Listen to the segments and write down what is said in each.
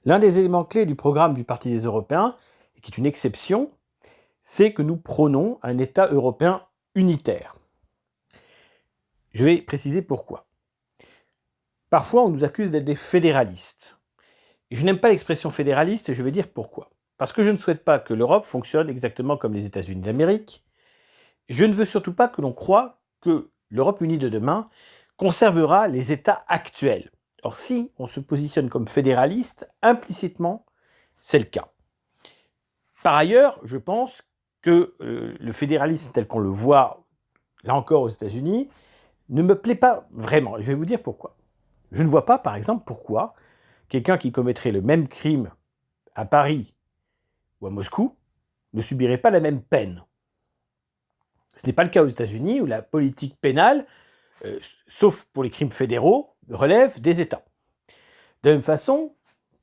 L'un des éléments clés du programme du Parti des Européens, et qui est une exception, c'est que nous prônons un État européen unitaire. Je vais préciser pourquoi. Parfois, on nous accuse d'être des fédéralistes. Et je n'aime pas l'expression fédéraliste et je vais dire pourquoi. Parce que je ne souhaite pas que l'Europe fonctionne exactement comme les États-Unis d'Amérique. Je ne veux surtout pas que l'on croie que l'Europe unie de demain conservera les États actuels. Or, si on se positionne comme fédéraliste, implicitement, c'est le cas. Par ailleurs, je pense que le fédéralisme tel qu'on le voit, là encore aux États-Unis, ne me plaît pas vraiment. Je vais vous dire pourquoi. Je ne vois pas, par exemple, pourquoi quelqu'un qui commettrait le même crime à Paris ou à Moscou ne subirait pas la même peine. Ce n'est pas le cas aux États-Unis, où la politique pénale, sauf pour les crimes fédéraux, relève des États. De la même façon,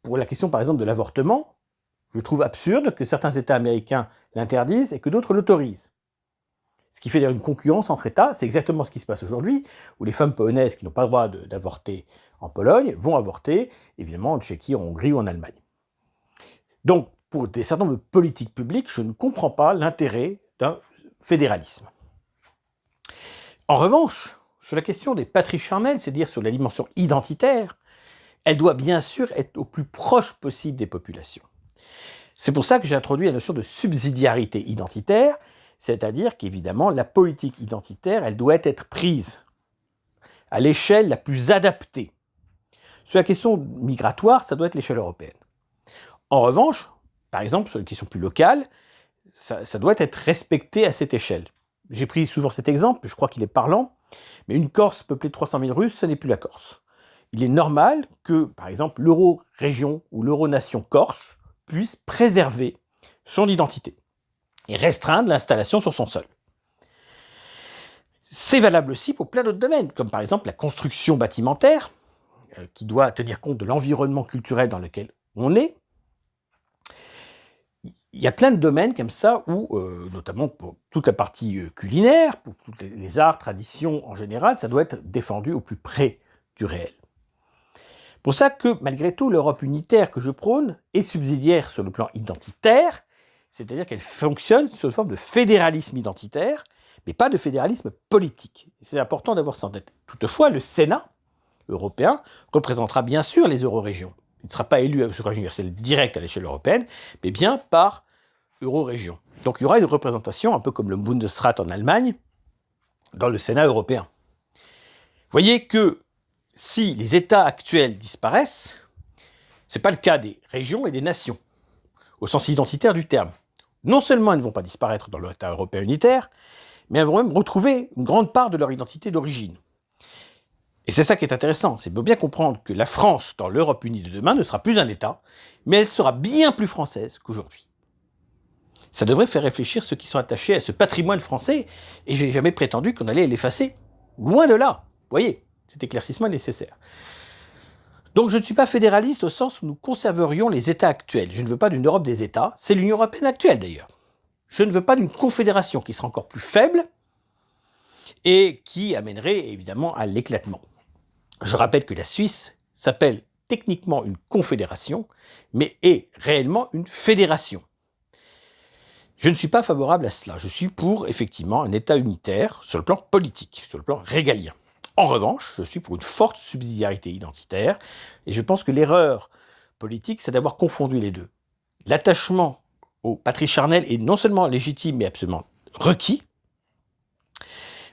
pour la question par exemple de l'avortement, je trouve absurde que certains États américains l'interdisent et que d'autres l'autorisent. Ce qui fait d'ailleurs une concurrence entre États, c'est exactement ce qui se passe aujourd'hui, où les femmes polonaises qui n'ont pas le droit d'avorter en Pologne vont avorter, évidemment, en Tchéquie, en Hongrie ou en Allemagne. Donc, pour des certain nombre de politiques publiques, je ne comprends pas l'intérêt d'un fédéralisme. En revanche, sur la question des patries charnelles, c'est-à-dire sur la dimension identitaire, elle doit bien sûr être au plus proche possible des populations. C'est pour ça que j'ai introduit la notion de subsidiarité identitaire, c'est-à-dire qu'évidemment, la politique identitaire, elle doit être prise à l'échelle la plus adaptée. Sur la question migratoire, ça doit être l'échelle européenne. En revanche, par exemple, sur les questions plus locales, ça doit être respecté à cette échelle. J'ai pris souvent cet exemple, je crois qu'il est parlant, mais une Corse peuplée de 300 000 Russes, ce n'est plus la Corse. Il est normal que, par exemple, l'euro-région ou l'euro-nation corse puisse préserver son identité et restreindre l'installation sur son sol. C'est valable aussi pour plein d'autres domaines, comme par exemple la construction bâtimentaire, qui doit tenir compte de l'environnement culturel dans lequel on est. Il y a plein de domaines comme ça où, notamment pour toute la partie culinaire, pour tous les arts, traditions en général, ça doit être défendu au plus près du réel. Pour ça que, malgré tout, l'Europe unitaire que je prône est subsidiaire sur le plan identitaire, c'est-à-dire qu'elle fonctionne sous forme de fédéralisme identitaire, mais pas de fédéralisme politique. C'est important d'avoir ça en tête. Toutefois, le Sénat européen représentera bien sûr les eurorégions. Il ne sera pas élu au suffrage universel direct à l'échelle européenne, mais bien par eurorégion. Donc il y aura une représentation, un peu comme le Bundesrat en Allemagne, dans le Sénat européen. Vous voyez que si les États actuels disparaissent, ce n'est pas le cas des régions et des nations, au sens identitaire du terme. Non seulement elles ne vont pas disparaître dans l'État européen unitaire, mais elles vont même retrouver une grande part de leur identité d'origine. Et c'est ça qui est intéressant, c'est de bien comprendre que la France, dans l'Europe unie de demain, ne sera plus un État, mais elle sera bien plus française qu'aujourd'hui. Ça devrait faire réfléchir ceux qui sont attachés à ce patrimoine français, et je n'ai jamais prétendu qu'on allait l'effacer. Loin de là. Vous voyez, cet éclaircissement est nécessaire. Donc je ne suis pas fédéraliste au sens où nous conserverions les États actuels. Je ne veux pas d'une Europe des États, c'est l'Union européenne actuelle d'ailleurs. Je ne veux pas d'une confédération qui sera encore plus faible et qui amènerait évidemment à l'éclatement. Je rappelle que la Suisse s'appelle techniquement une confédération, mais est réellement une fédération. Je ne suis pas favorable à cela. Je suis pour, effectivement, un État unitaire sur le plan politique, sur le plan régalien. En revanche, je suis pour une forte subsidiarité identitaire, et je pense que l'erreur politique, c'est d'avoir confondu les deux. L'attachement aux patries charnelles est non seulement légitime, mais absolument requis,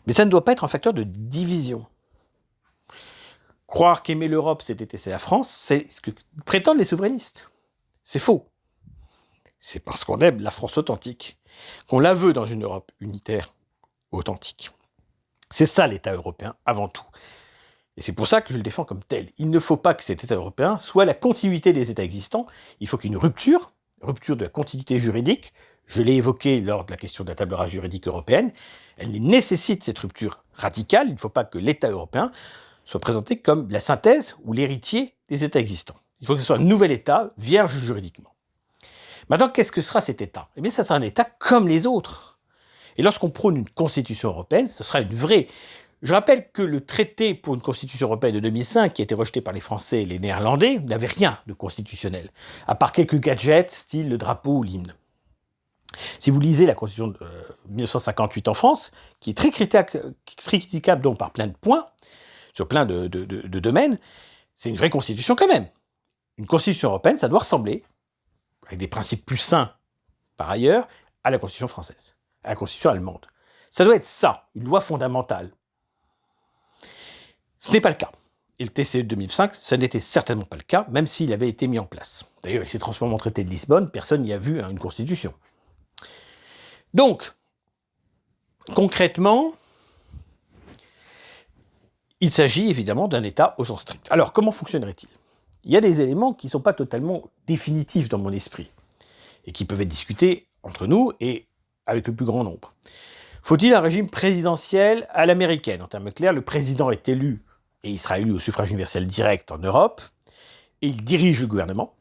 mais ça ne doit pas être un facteur de division. Croire qu'aimer l'Europe, c'est détester la France, c'est ce que prétendent les souverainistes. C'est faux. C'est parce qu'on aime la France authentique qu'on la veut dans une Europe unitaire authentique. C'est ça l'État européen avant tout. Et c'est pour ça que je le défends comme tel. Il ne faut pas que cet État européen soit la continuité des États existants. Il faut qu'il y ait une rupture de la continuité juridique. Je l'ai évoqué lors de la question de la table rase juridique européenne. Elle nécessite cette rupture radicale. Il ne faut pas que l'État européen soit présenté comme la synthèse ou l'héritier des États existants. Il faut que ce soit un nouvel État, vierge juridiquement. Maintenant, qu'est-ce que sera cet État ? Eh bien, ça sera un État comme les autres. Et lorsqu'on prône une constitution européenne, ce sera une vraie Je rappelle que le traité pour une constitution européenne de 2005, qui a été rejeté par les Français et les Néerlandais, n'avait rien de constitutionnel, à part quelques gadgets, style le drapeau ou l'hymne. Si vous lisez la constitution de 1958 en France, qui est très critiquable donc par plein de points, sur plein de domaines, c'est une vraie constitution quand même. Une constitution européenne, ça doit ressembler, avec des principes plus sains par ailleurs, à la constitution française, à la constitution allemande. Ça doit être ça, une loi fondamentale. Ce n'est pas le cas. Et le TCE de 2005, ce n'était certainement pas le cas, même s'il avait été mis en place. D'ailleurs, il s'est transformé en traité de Lisbonne, personne n'y a vu une constitution. Donc, concrètement, il s'agit évidemment d'un État au sens strict. Alors, comment fonctionnerait-il ? Il y a des éléments qui ne sont pas totalement définitifs dans mon esprit, et qui peuvent être discutés entre nous et avec le plus grand nombre. Faut-il un régime présidentiel à l'américaine ? En termes clairs, le président est élu, et il sera élu au suffrage universel direct en Europe, et il dirige le gouvernement.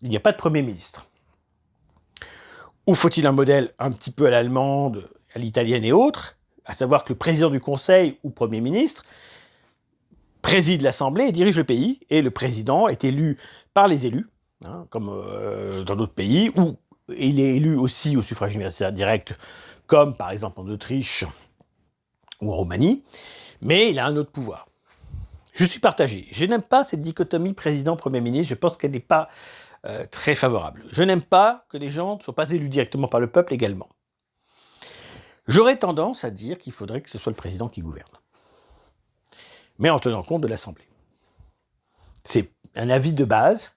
Il n'y a pas de Premier ministre. Ou faut-il un modèle un petit peu à l'allemande, à l'italienne et autres, à savoir que le président du Conseil ou Premier ministre préside l'Assemblée et dirige le pays, et le président est élu par les élus, comme dans d'autres pays, où il est élu aussi au suffrage universel direct, comme par exemple en Autriche ou en Roumanie, mais il a un autre pouvoir. Je suis partagé. Je n'aime pas cette dichotomie président-premier ministre, je pense qu'elle n'est pas très favorable. Je n'aime pas que les gens ne soient pas élus directement par le peuple également. J'aurais tendance à dire qu'il faudrait que ce soit le président qui gouverne, mais en tenant compte de l'Assemblée. C'est un avis de base.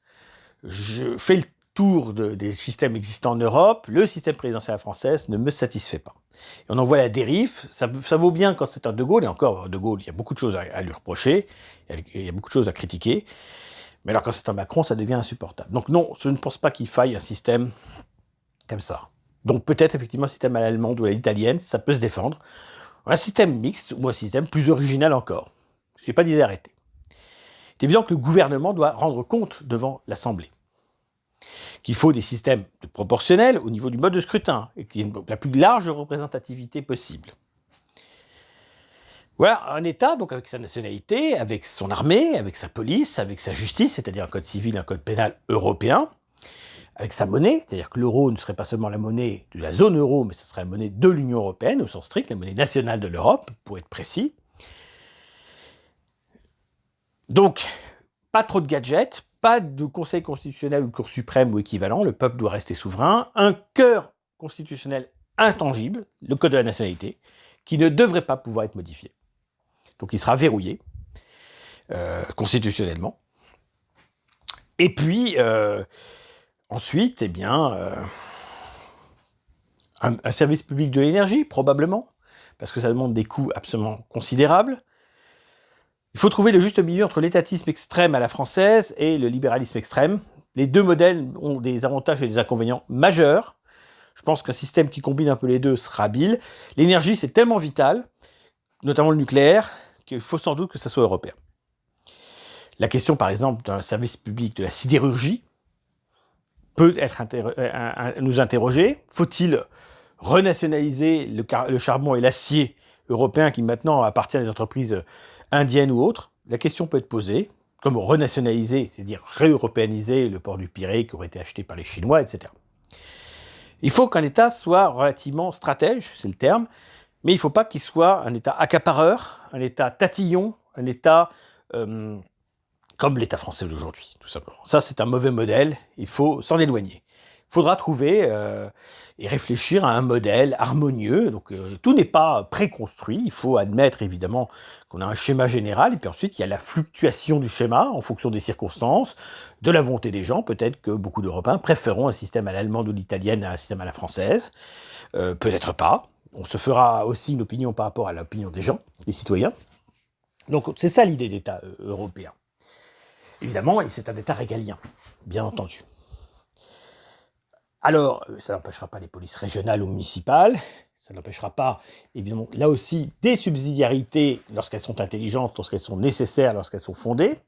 Je fais le tour des systèmes existants en Europe. Le système présidentiel français ne me satisfait pas. Et on en voit la dérive. Ça vaut bien quand c'est un De Gaulle, et encore, De Gaulle, il y a beaucoup de choses à lui reprocher, il y a beaucoup de choses à critiquer. Mais alors quand c'est un Macron, ça devient insupportable. Donc non, je ne pense pas qu'il faille un système comme ça. Donc peut-être effectivement un système à l'allemande ou à l'italienne, ça peut se défendre. Un système mixte ou un système plus original encore. Je n'ai pas d'idée arrêtée. C'est évident que le gouvernement doit rendre compte devant l'Assemblée. Qu'il faut des systèmes proportionnels au niveau du mode de scrutin et qu'il y ait la plus large représentativité possible. Voilà un État, donc avec sa nationalité, avec son armée, avec sa police, avec sa justice, c'est-à-dire un code civil, un code pénal européen, avec sa monnaie, c'est-à-dire que l'euro ne serait pas seulement la monnaie de la zone euro, mais ce serait la monnaie de l'Union européenne, au sens strict, la monnaie nationale de l'Europe, pour être précis. Donc, pas trop de gadgets, pas de conseil constitutionnel ou de cour suprême ou équivalent, le peuple doit rester souverain, un cœur constitutionnel intangible, le code de la nationalité, qui ne devrait pas pouvoir être modifié. Donc il sera verrouillé, constitutionnellement. Et puis, ensuite, eh bien, un service public de l'énergie, probablement, parce que ça demande des coûts absolument considérables. Il faut trouver le juste milieu entre l'étatisme extrême à la française et le libéralisme extrême. Les deux modèles ont des avantages et des inconvénients majeurs. Je pense qu'un système qui combine un peu les deux sera habile. L'énergie, c'est tellement vital, notamment le nucléaire, qu'il faut sans doute que ça soit européen. La question, par exemple, d'un service public de la sidérurgie peut nous interroger. Faut-il renationaliser le charbon et l'acier européen qui maintenant appartient à des entreprises indiennes ou autres? La question peut être posée. Comme renationaliser, c'est-à-dire réeuropéaniser le port du Pirée qui aurait été acheté par les Chinois, etc. Il faut qu'un État soit relativement stratège, c'est le terme, mais il ne faut pas qu'il soit un État accapareur, un État tatillon, un État comme l'État français d'aujourd'hui, tout simplement. Ça, c'est un mauvais modèle, il faut s'en éloigner. Il faudra trouver et réfléchir à un modèle harmonieux. Donc, tout n'est pas préconstruit. Il faut admettre, évidemment, qu'on a un schéma général, et puis ensuite, il y a la fluctuation du schéma en fonction des circonstances, de la volonté des gens. Peut-être que beaucoup d'Européens préféreront un système à l'allemande ou l'italienne à un système à la française. Peut-être pas. On se fera aussi une opinion par rapport à l'opinion des gens, des citoyens. Donc, c'est ça l'idée d'État européen. Évidemment, c'est un État régalien, bien entendu. Alors, ça n'empêchera pas les polices régionales ou municipales, ça n'empêchera pas, évidemment, là aussi, des subsidiarités lorsqu'elles sont intelligentes, lorsqu'elles sont nécessaires, lorsqu'elles sont fondées.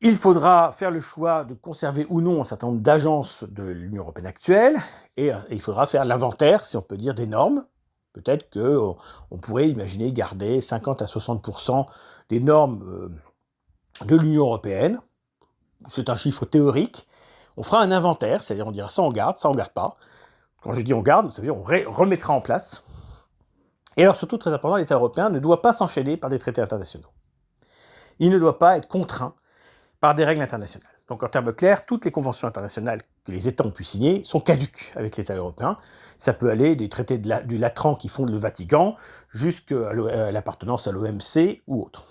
Il faudra faire le choix de conserver ou non un certain nombre d'agences de l'Union européenne actuelle, et il faudra faire l'inventaire, si on peut dire, des normes, Peut-être qu'on pourrait imaginer garder 50 à 60% des normes de l'Union européenne. C'est un chiffre théorique. On fera un inventaire, c'est-à-dire on dira ça on garde pas. Quand je dis on garde, ça veut dire on remettra en place. Et alors surtout, très important, l'État européen ne doit pas s'enchaîner par des traités internationaux. Il ne doit pas être contraint par des règles internationales. Donc en termes clairs, toutes les conventions internationales que les États ont pu signer sont caduques avec l'État européen. Ça peut aller des traités du Latran qui fondent le Vatican jusqu'à l'appartenance à l'OMC ou autre.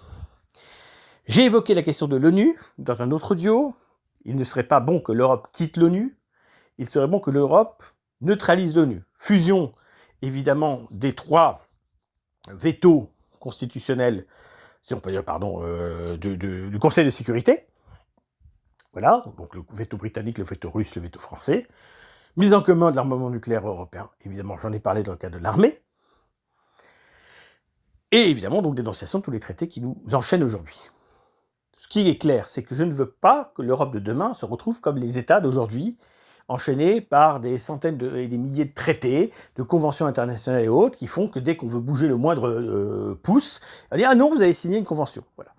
J'ai évoqué la question de l'ONU dans un autre audio. Il ne serait pas bon que l'Europe quitte l'ONU. Il serait bon que l'Europe neutralise l'ONU. Fusion, évidemment, des 3 veto constitutionnel, si on peut dire, du Conseil de sécurité. Voilà, donc le veto britannique, le veto russe, le veto français. Mise en commun de l'armement nucléaire européen, évidemment, j'en ai parlé dans le cadre de l'armée. Et évidemment, donc, dénonciation de tous les traités qui nous enchaînent aujourd'hui. Ce qui est clair, c'est que je ne veux pas que l'Europe de demain se retrouve comme les États d'aujourd'hui, enchaînés par des centaines et des milliers de traités, de conventions internationales et autres, qui font que dès qu'on veut bouger le moindre pouce, on va dire « Ah non, vous avez signé une convention ». Voilà.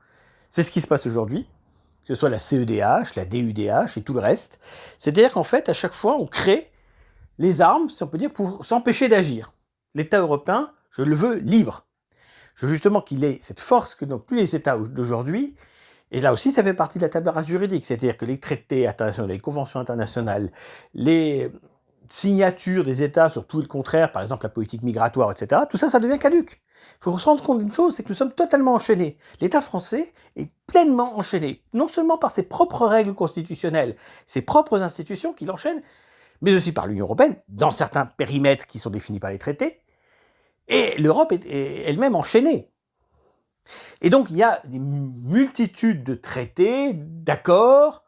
C'est ce qui se passe aujourd'hui, que ce soit la CEDH, la DUDH et tout le reste. C'est-à-dire qu'en fait, à chaque fois, on crée les armes, si on peut dire, pour s'empêcher d'agir. L'État européen, je le veux libre. Je veux justement qu'il ait cette force que n'ont plus les États d'aujourd'hui. Et là aussi, ça fait partie de la table rase juridique, c'est-à-dire que les traités internationaux, les conventions internationales, les signatures des États sur tout le contraire, par exemple la politique migratoire, etc., tout ça, ça devient caduque. Il faut se rendre compte d'une chose, c'est que nous sommes totalement enchaînés. L'État français est pleinement enchaîné, non seulement par ses propres règles constitutionnelles, ses propres institutions qui l'enchaînent, mais aussi par l'Union européenne, dans certains périmètres qui sont définis par les traités, et l'Europe est elle-même enchaînée. Et donc, il y a une multitude de traités, d'accords,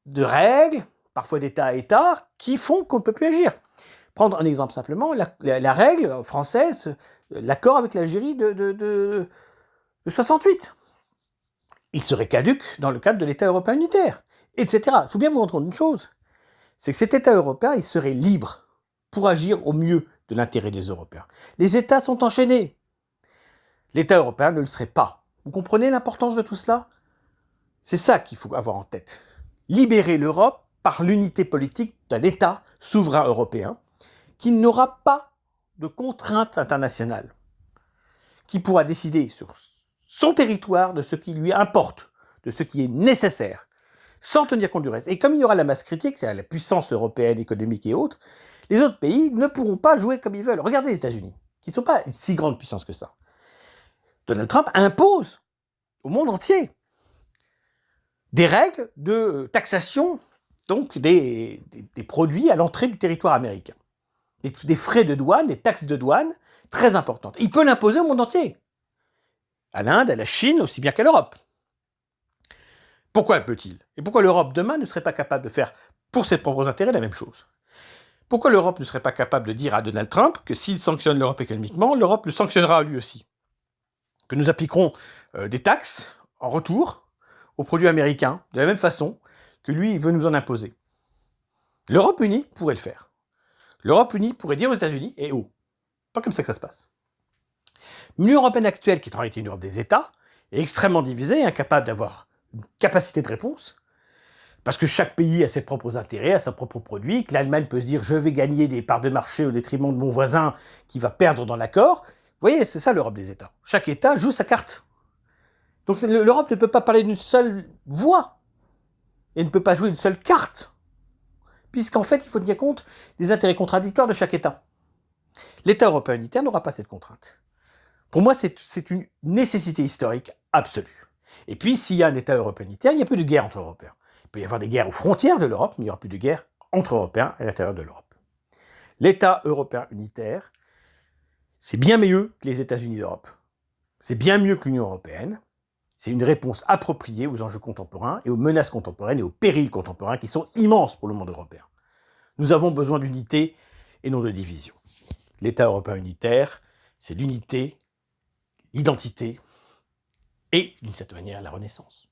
de règles, parfois d'État à État, qui font qu'on ne peut plus agir. Prendre un exemple simplement, la règle française, l'accord avec l'Algérie de 68. Il serait caduque dans le cadre de l'État européen unitaire, etc. Il faut bien vous rendre compte d'une chose, c'est que cet État européen, il serait libre pour agir au mieux de l'intérêt des Européens. Les États sont enchaînés. L'État européen ne le serait pas. Vous comprenez l'importance de tout cela? C'est ça qu'il faut avoir en tête. Libérer l'Europe par l'unité politique d'un État souverain européen qui n'aura pas de contraintes internationales, qui pourra décider sur son territoire de ce qui lui importe, de ce qui est nécessaire, sans tenir compte du reste. Et comme il y aura la masse critique, c'est-à-dire la puissance européenne, économique et autres, les autres pays ne pourront pas jouer comme ils veulent. Regardez les États-Unis, qui ne sont pas une si grande puissance que ça. Donald Trump impose au monde entier des règles de taxation donc des produits à l'entrée du territoire américain. Des frais de douane, des taxes de douane très importantes. Il peut l'imposer au monde entier. À l'Inde, à la Chine, aussi bien qu'à l'Europe. Pourquoi peut-il? Et pourquoi l'Europe demain ne serait pas capable de faire pour ses propres intérêts la même chose? Pourquoi l'Europe ne serait pas capable de dire à Donald Trump que s'il sanctionne l'Europe économiquement, l'Europe le sanctionnera lui aussi? Que nous appliquerons des taxes en retour aux produits américains, de la même façon que lui, il veut nous en imposer. L'Europe unie pourrait le faire. L'Europe unie pourrait dire aux États-Unis, eh oh, pas comme ça que ça se passe. L'Union européenne actuelle, qui est en réalité une Europe des États, est extrêmement divisée, incapable d'avoir une capacité de réponse, parce que chaque pays a ses propres intérêts, a ses propres produits, que l'Allemagne peut se dire, je vais gagner des parts de marché au détriment de mon voisin qui va perdre dans l'accord. Vous voyez, c'est ça l'Europe des États. Chaque État joue sa carte. Donc l'Europe ne peut pas parler d'une seule voix, et ne peut pas jouer une seule carte, puisqu'en fait, il faut tenir compte des intérêts contradictoires de chaque État. L'État européen unitaire n'aura pas cette contrainte. Pour moi, c'est une nécessité historique absolue. Et puis, s'il y a un État européen unitaire, il n'y a plus de guerre entre Européens. Il peut y avoir des guerres aux frontières de l'Europe, mais il n'y aura plus de guerre entre Européens à l'intérieur de l'Europe. L'État européen unitaire, c'est bien mieux que les États-Unis d'Europe. C'est bien mieux que l'Union européenne. C'est une réponse appropriée aux enjeux contemporains et aux menaces contemporaines et aux périls contemporains qui sont immenses pour le monde européen. Nous avons besoin d'unité et non de division. L'État européen unitaire, c'est l'unité, l'identité et, d'une certaine manière, la renaissance.